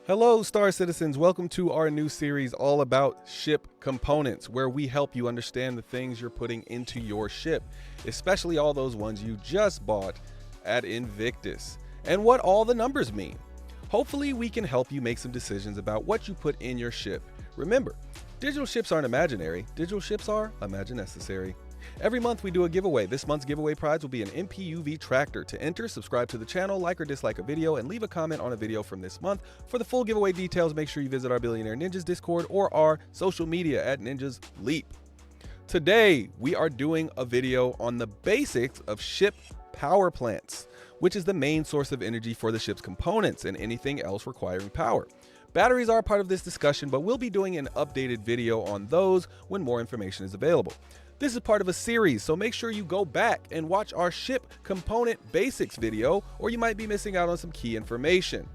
Hello, Star Citizens. Welcome to our new series all about ship components, where we help you understand the things you're putting into your ship, especially all those ones you just bought at Invictus, and what all the numbers mean. Hopefully, we can help you make some decisions about what you put in your ship. Remember, digital ships aren't imaginary. Digital ships are imagine-necessary. Every month we do a giveaway. This month's giveaway prize will be an MPUV tractor. To enter, subscribe to the channel, like or dislike a video, and leave a comment on a video from this month. For the full giveaway details, make sure you visit our Billionaire Ninjas Discord or our social media at Ninjas Leap. Today, we are doing a video on the basics of ship power plants, which is the main source of energy for the ship's components and anything else requiring power. Batteries are part of this discussion, but we'll be doing an updated video on those when more information is available. This is part of a series, so make sure you go back and watch our ship component basics video, or you might be missing out on some key information.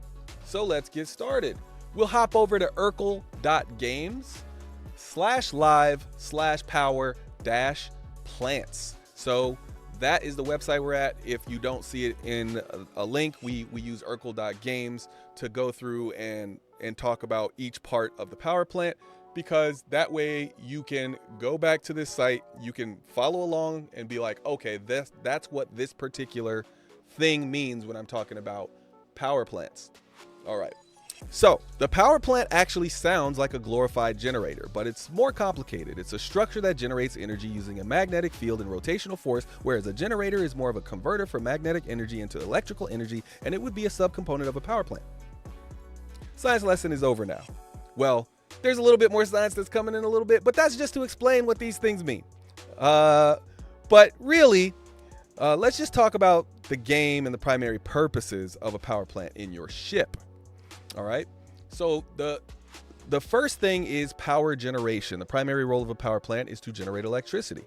So let's get started. We'll hop over to urkel.games/live/power-plants. So that is the website we're at. If you don't see it in a link, we use urkel.games to go through and talk about each part of the power plant, because that way you can go back to this site, you can follow along and be like, okay, that's what this particular thing means when I'm talking about power plants. All right. So the power plant actually sounds like a glorified generator, but it's more complicated. It's a structure that generates energy using a magnetic field and rotational force, whereas a generator is more of a converter for magnetic energy into electrical energy, and it would be a subcomponent of a power plant. Science lesson is over now. Well, there's a little bit more science that's coming in a little bit, but that's just to explain what these things mean. But really, let's just talk about the game and the primary purposes of a power plant in your ship. All right. So the first thing is power generation. The primary role of a power plant is to generate electricity.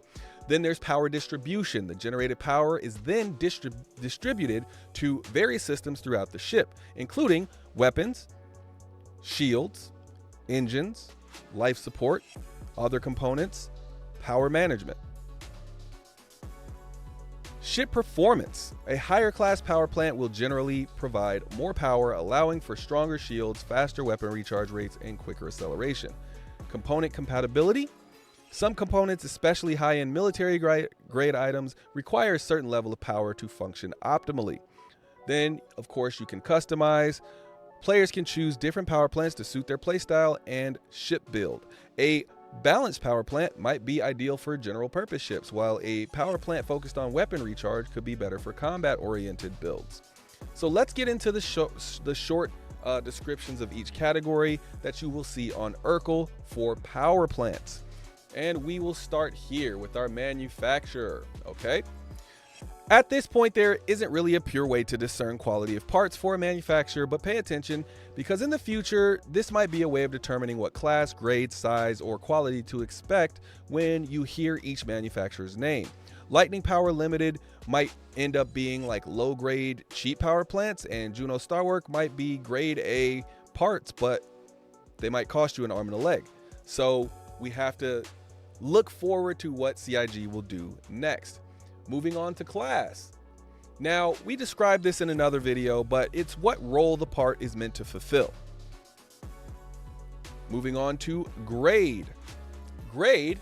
Then there's power distribution. The generated power is then distributed to various systems throughout the ship, including weapons, shields, engines, life support, other components, power management. Ship performance. A higher class power plant will generally provide more power, allowing for stronger shields, faster weapon recharge rates, and quicker acceleration. Component compatibility. Some components, especially high-end military grade items, require a certain level of power to function optimally. Then, of course, you can customize. Players can choose different power plants to suit their playstyle and ship build. A balanced power plant might be ideal for general purpose ships, while a power plant focused on weapon recharge could be better for combat-oriented builds. So let's get into the short descriptions of each category that you will see on Urkel for power plants. And we will start here with our manufacturer, okay? At this point, there isn't really a pure way to discern quality of parts for a manufacturer, but pay attention, because in the future, this might be a way of determining what class, grade, size, or quality to expect when you hear each manufacturer's name. Lightning Power Limited might end up being like low-grade, cheap power plants, and Juno Starwork might be grade A parts, but they might cost you an arm and a leg. So we have to look forward to what CIG will do next. Moving on to class. Now, we described this in another video, but it's what role the part is meant to fulfill. Moving on to grade. Grade,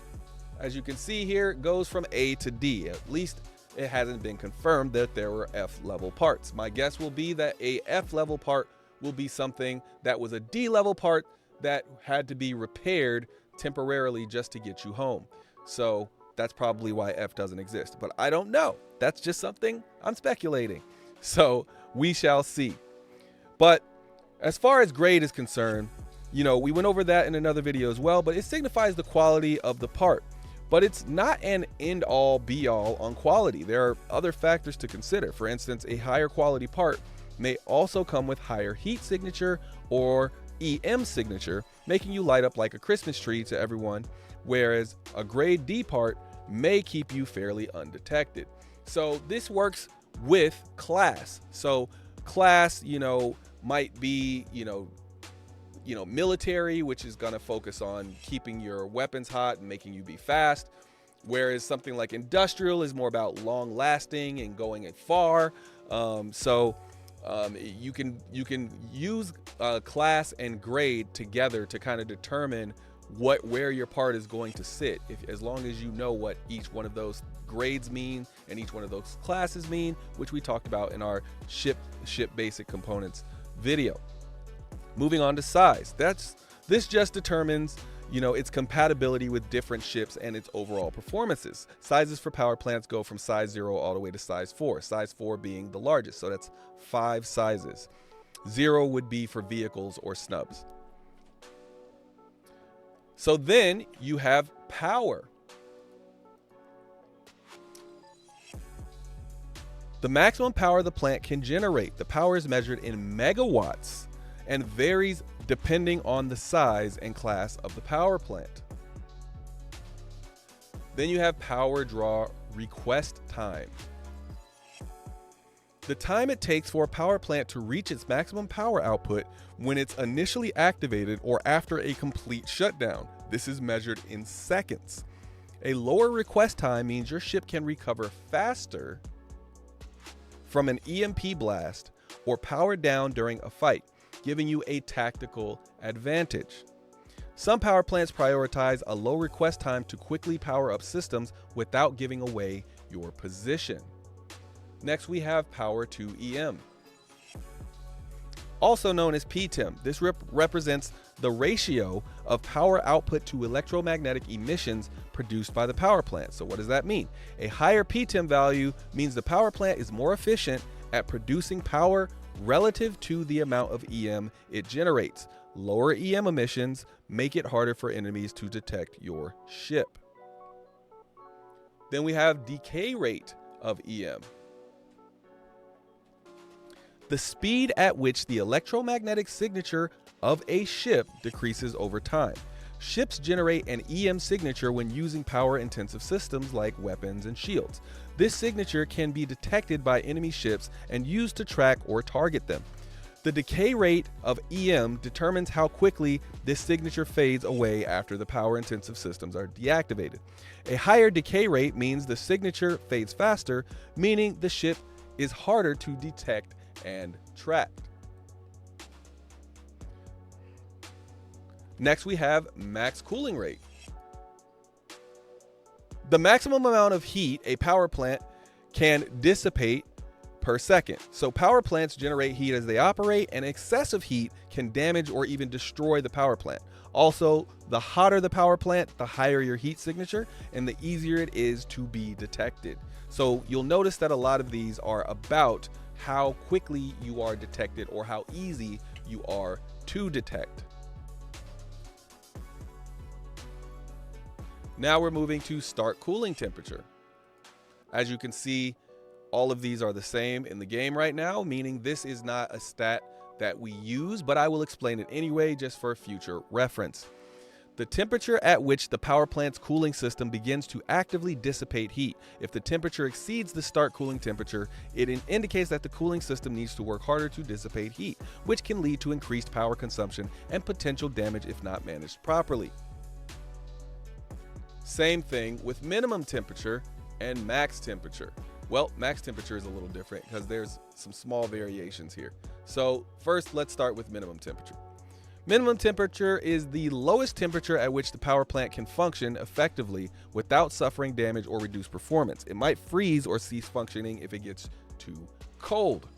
as you can see here, goes from A to D. At least it hasn't been confirmed that there were F-level parts. My guess will be that a F-level part will be something that was a D-level part that had to be repaired temporarily just to get you home. So that's probably why F doesn't exist, but I don't know. That's just something I'm speculating. So we shall see. But as far as grade is concerned, we went over that in another video as well, but it signifies the quality of the part. But it's not an end-all be-all on quality. There are other factors to consider. For instance, a higher quality part may also come with higher heat signature or EM signature, making you light up like a Christmas tree to everyone, whereas a grade D part may keep you fairly undetected. So this works with class. So class, might be, military, which is going to focus on keeping your weapons hot and making you be fast, whereas something like industrial is more about long lasting and going far. So You can use class and grade together to kind of determine where your part is going to sit, as long as you know what each one of those grades mean and each one of those classes mean, which we talked about in our ship basic components video. Moving on to size. This just determines, its compatibility with different ships and its overall performances. Sizes for power plants go from size 0 all the way to size 4, size 4 being the largest, so that's 5 sizes. 0 would be for vehicles or snubs. So then you have power. The maximum power the plant can generate. The power is measured in megawatts and varies depending on the size and class of the power plant. Then you have power draw request time. The time it takes for a power plant to reach its maximum power output when it's initially activated or after a complete shutdown. This is measured in seconds. A lower request time means your ship can recover faster from an EMP blast or power down during a fight, giving you a tactical advantage. Some power plants prioritize a low request time to quickly power up systems without giving away your position. Next, we have power to EM, also known as PTEM. This represents the ratio of power output to electromagnetic emissions produced by the power plant. So what does that mean? A higher PTEM value means the power plant is more efficient at producing power relative to the amount of EM it generates. Lower EM emissions make it harder for enemies to detect your ship. Then we have decay rate of EM. The speed at which the electromagnetic signature of a ship decreases over time. Ships generate an EM signature when using power-intensive systems like weapons and shields. This signature can be detected by enemy ships and used to track or target them. The decay rate of EM determines how quickly this signature fades away after the power-intensive systems are deactivated. A higher decay rate means the signature fades faster, meaning the ship is harder to detect and tracked. Next, we have max cooling rate. The maximum amount of heat a power plant can dissipate per second. So power plants generate heat as they operate, and excessive heat can damage or even destroy the power plant. Also, the hotter the power plant, the higher your heat signature, and the easier it is to be detected. So you'll notice that a lot of these are about how quickly you are detected or how easy you are to detect. Now we're moving to start cooling temperature. As you can see, all of these are the same in the game right now, meaning this is not a stat that we use, but I will explain it anyway just for future reference. The temperature at which the power plant's cooling system begins to actively dissipate heat. If the temperature exceeds the start cooling temperature, it indicates that the cooling system needs to work harder to dissipate heat, which can lead to increased power consumption and potential damage if not managed properly. Same thing with minimum temperature and max temperature. Well, max temperature is a little different because there's some small variations here. So first, let's start with minimum temperature. Minimum temperature is the lowest temperature at which the power plant can function effectively without suffering damage or reduced performance. It might freeze or cease functioning if it gets too cold.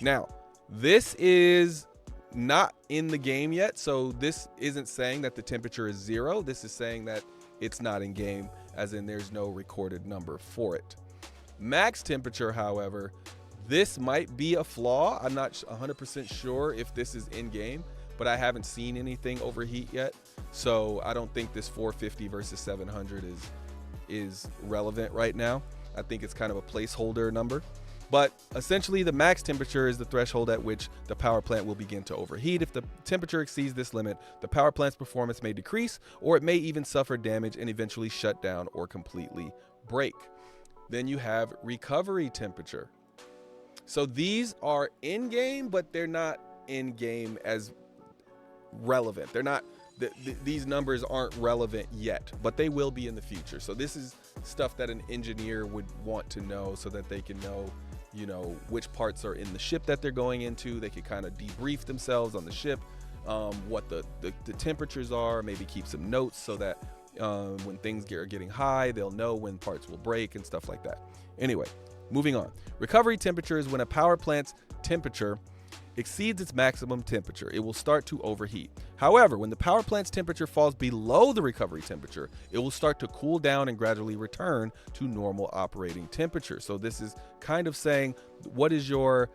Now, this is not in the game yet, so this isn't saying that the temperature is 0. This is saying that it's not in game, as in there's no recorded number for it. Max temperature, however, this might be a flaw. I'm not 100% sure if this is in game, but I haven't seen anything overheat yet. So I don't think this 450 versus 700 is relevant right now. I think it's kind of a placeholder number. But essentially, the max temperature is the threshold at which the power plant will begin to overheat. If the temperature exceeds this limit, the power plant's performance may decrease, or it may even suffer damage and eventually shut down or completely break. Then you have recovery temperature. So these are in-game, but they're not in-game as relevant. They're not, these numbers aren't relevant yet, but they will be in the future. So this is stuff that an engineer would want to know so that they can know you know, which parts are in the ship that they're going into. They could kind of debrief themselves on the ship, what the temperatures are, maybe keep some notes so that when things are getting high, they'll know when parts will break and stuff like that. Anyway, moving on. Recovery temperature is when a power plant's temperature exceeds its maximum temperature. It will start to overheat. However, when the power plant's temperature falls below the recovery temperature, it will start to cool down and gradually return to normal operating temperature. So this is kind of saying, what is your,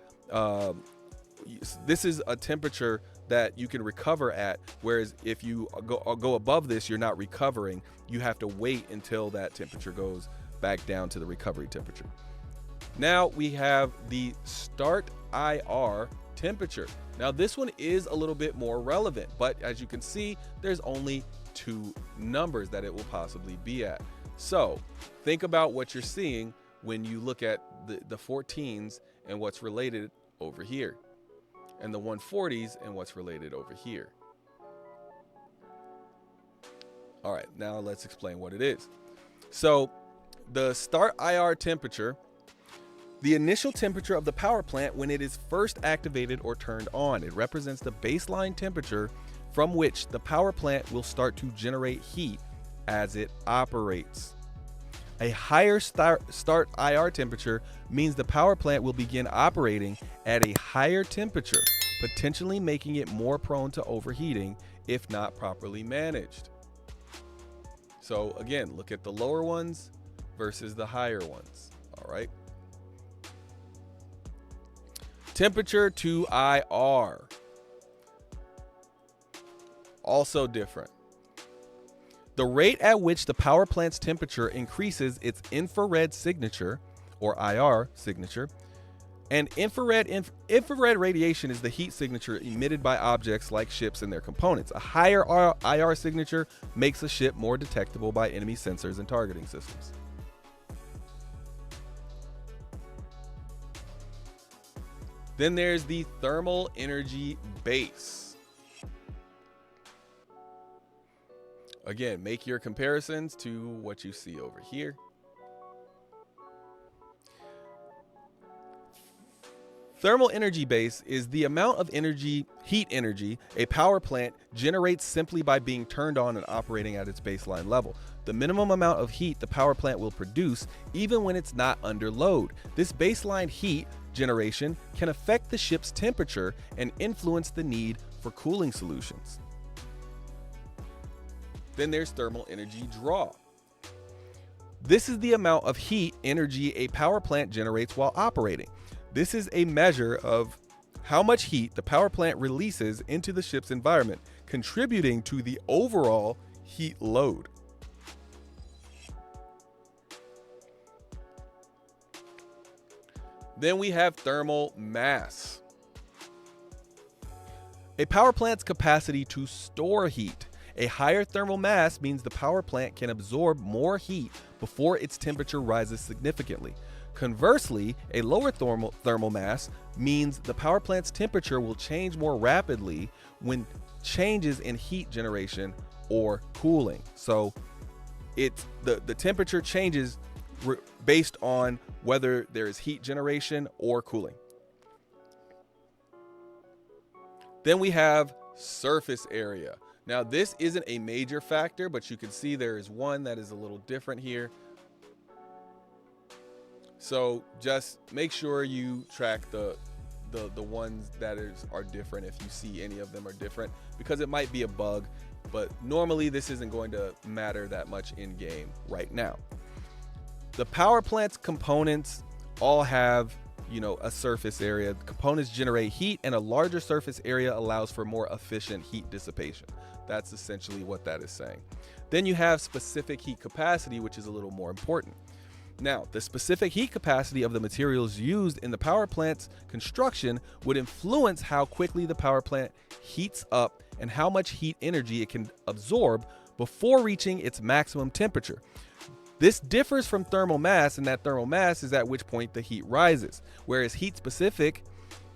this is a temperature that you can recover at, whereas if you go above this, you're not recovering. You have to wait until that temperature goes back down to the recovery temperature. Now we have the start IR temperature. Now this one is a little bit more relevant, but as you can see, there's only 2 numbers that it will possibly be at. So think about what you're seeing when you look at the 14s and what's related over here, and the 140s and what's related over here. All right, now let's explain what it is. So the start IR temperature, the initial temperature of the power plant when it is first activated or turned on. It represents the baseline temperature from which the power plant will start to generate heat as it operates. A higher start IR temperature means the power plant will begin operating at a higher temperature, potentially making it more prone to overheating if not properly managed. So again, look at the lower ones versus the higher ones. All right. Temperature to IR, also different. The rate at which the power plant's temperature increases its infrared signature, or IR signature, and infrared radiation is the heat signature emitted by objects like ships and their components. A higher IR signature makes a ship more detectable by enemy sensors and targeting systems. Then there's the thermal energy base. Again, make your comparisons to what you see over here. Thermal energy base is the amount of heat energy a power plant generates simply by being turned on and operating at its baseline level. The minimum amount of heat the power plant will produce even when it's not under load. This baseline heat generation can affect the ship's temperature and influence the need for cooling solutions. Then there's thermal energy draw. This is the amount of heat energy a power plant generates while operating. This is a measure of how much heat the power plant releases into the ship's environment, contributing to the overall heat load. Then we have thermal mass. A power plant's capacity to store heat. A higher thermal mass means the power plant can absorb more heat before its temperature rises significantly. Conversely, a lower thermal mass means the power plant's temperature will change more rapidly when changes in heat generation or cooling. So it's the temperature changes based on whether there is heat generation or cooling. Then we have surface area. Now this isn't a major factor, but you can see there is one that is a little different here. So just make sure you track the ones that are different if you see any of them are different, because it might be a bug, but normally this isn't going to matter that much in game right now. The power plant's components all have, a surface area. The components generate heat, and a larger surface area allows for more efficient heat dissipation. That's essentially what that is saying. Then you have specific heat capacity, which is a little more important. Now, the specific heat capacity of the materials used in the power plant's construction would influence how quickly the power plant heats up and how much heat energy it can absorb before reaching its maximum temperature. This differs from thermal mass, and that thermal mass is at which point the heat rises, whereas heat specific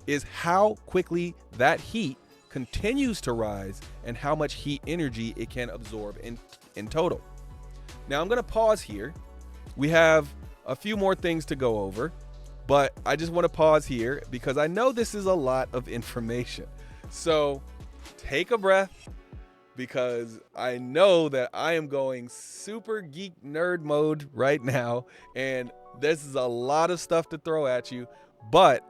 is how quickly that heat continues to rise and how much heat energy it can absorb in total. Now I'm going to pause here. We have a few more things to go over, But I just want to pause here because I know this is a lot of information. So take a breath, because I know that I am going super geek nerd mode right now, and this is a lot of stuff to throw at you, but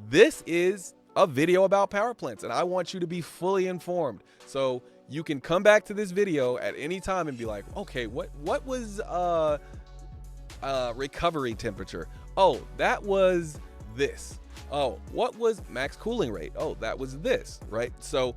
this is a video about power plants, and I want you to be fully informed. So you can come back to this video at any time and be like, okay, what was recovery temperature? Oh, that was this. Oh, what was max cooling rate? Oh, that was this, right? So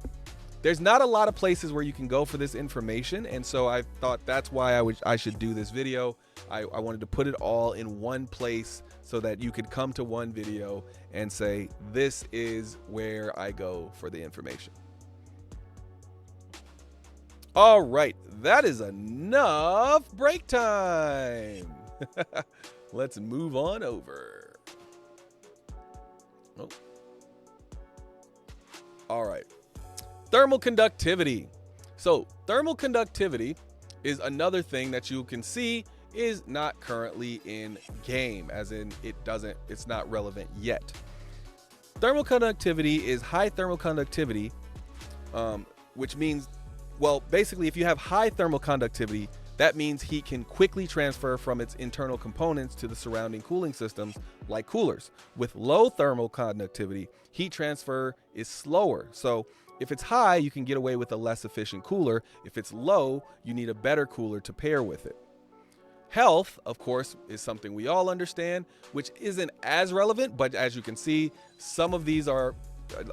there's not a lot of places where you can go for this information, and so I thought that's why I should do this video. I wanted to put it all in one place so that you could come to one video and say, this is where I go for the information. All right, that is enough break time. Let's move on over. Oh. All right. Thermal conductivity. So thermal conductivity is another thing that you can see is not currently in game, as in it's not relevant yet. Thermal conductivity is high thermal conductivity, which means, well, basically if you have high thermal conductivity, that means heat can quickly transfer from its internal components to the surrounding cooling systems like coolers. With low thermal conductivity, heat transfer is slower. So if it's high, you can get away with a less efficient cooler. If it's low, you need a better cooler to pair with it. Health, of course, is something we all understand, which isn't as relevant, but as you can see, some of these are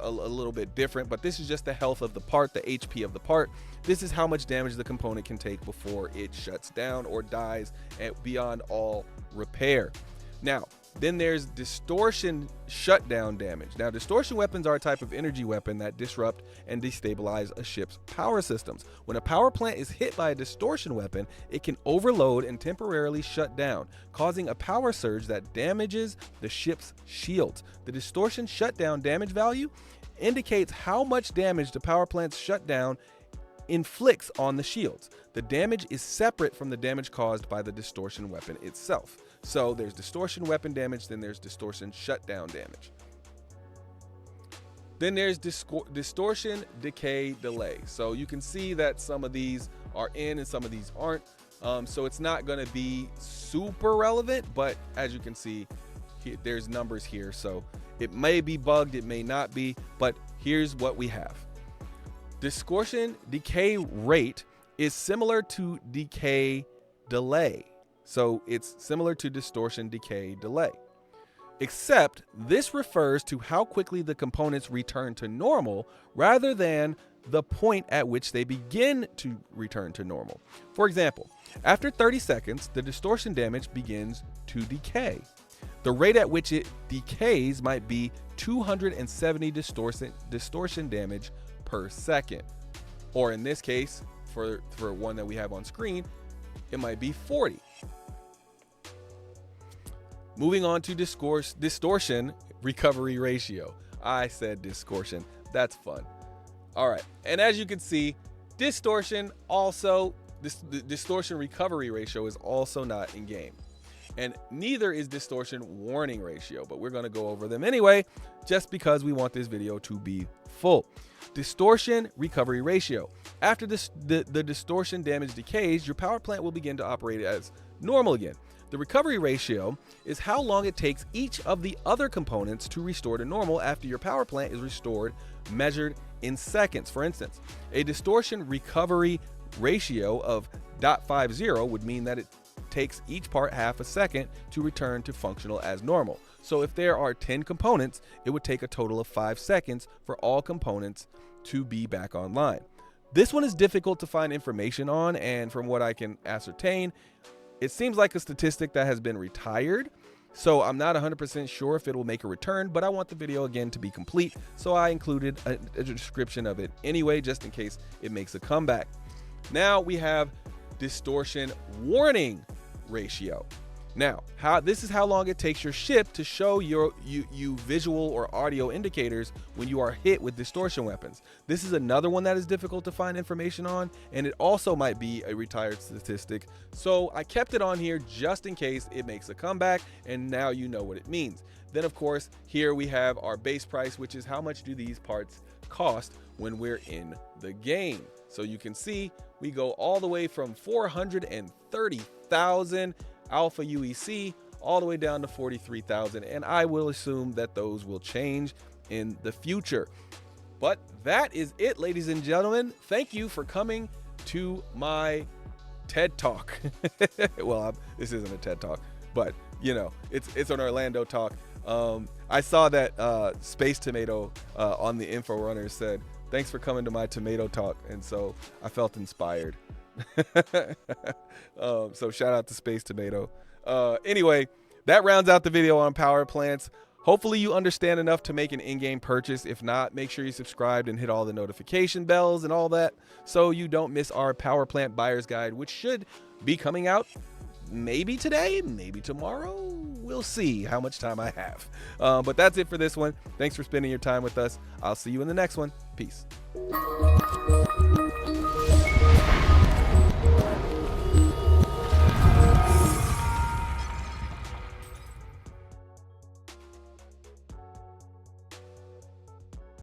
a little bit different, but this is just the health of the part, the HP of the part. This is how much damage the component can take before it shuts down or dies beyond all repair. Now, then there's distortion shutdown damage. Now, distortion weapons are a type of energy weapon that disrupt and destabilize a ship's power systems. When a power plant is hit by a distortion weapon, it can overload and temporarily shut down, causing a power surge that damages the ship's shields. The distortion shutdown damage value indicates how much damage the power plant's shutdown inflicts on the shields. The damage is separate from the damage caused by the distortion weapon itself. So there's distortion weapon damage, then there's distortion shutdown damage. Then there's distortion decay delay. So you can see that some of these are in and some of these aren't. So it's not going to be super relevant, but as you can see, there's numbers here. So it may be bugged, it may not be, but here's what we have. Distortion decay rate is similar to decay delay. So it's similar to distortion decay delay, except this refers to how quickly the components return to normal rather than the point at which they begin to return to normal. For example, after 30 seconds, the distortion damage begins to decay. The rate at which it decays might be 270 distortion damage per second. Or in this case, for one that we have on screen, it might be 40. Moving on to distortion recovery ratio. I said distortion. That's fun. All right. And as you can see, distortion also, the distortion recovery ratio is also not in game. And neither is distortion warning ratio, but we're going to go over them anyway, just because we want this video to be full. Distortion recovery ratio. After the distortion damage decays, your power plant will begin to operate as normal again. The recovery ratio is how long it takes each of the other components to restore to normal after your power plant is restored, measured in seconds. For instance, a distortion recovery ratio of 0.50 would mean that it takes each part half a second to return to functional as normal. So if there are 10 components, it would take a total of 5 seconds for all components to be back online. This one is difficult to find information on, and from what I can ascertain, it seems like a statistic that has been retired. So I'm not 100% sure if it will make a return, but I want the video again to be complete. So I included a description of it anyway, just in case it makes a comeback. Now we have distortion warning ratio. Now, this is how long it takes your ship to show you visual or audio indicators when you are hit with distortion weapons. This is another one that is difficult to find information on, and it also might be a retired statistic. So I kept it on here just in case it makes a comeback, and now you know what it means. Then of course, here we have our base price, which is how much do these parts cost when we're in the game. So you can see we go all the way from 430,000 Alpha UEC all the way down to 43,000, and I will assume that those will change in the future. But that is it, ladies and gentlemen. Thank you for coming to my TED Talk. Well, this isn't a TED Talk, but you know, it's an Orlando talk. I saw that Space Tomato on the Info Runner said, "Thanks for coming to my tomato talk," and so I felt inspired. So shout out to Space Tomato. Anyway, that rounds out the video on power plants. Hopefully you understand enough to make an in-game purchase. If not, make sure you subscribed and hit all the notification bells and all that so you don't miss our power plant buyer's guide, which should be coming out maybe today, maybe tomorrow. We'll see how much time I have. But that's it for this one. Thanks for spending your time with us. I'll see you in the next one. Peace.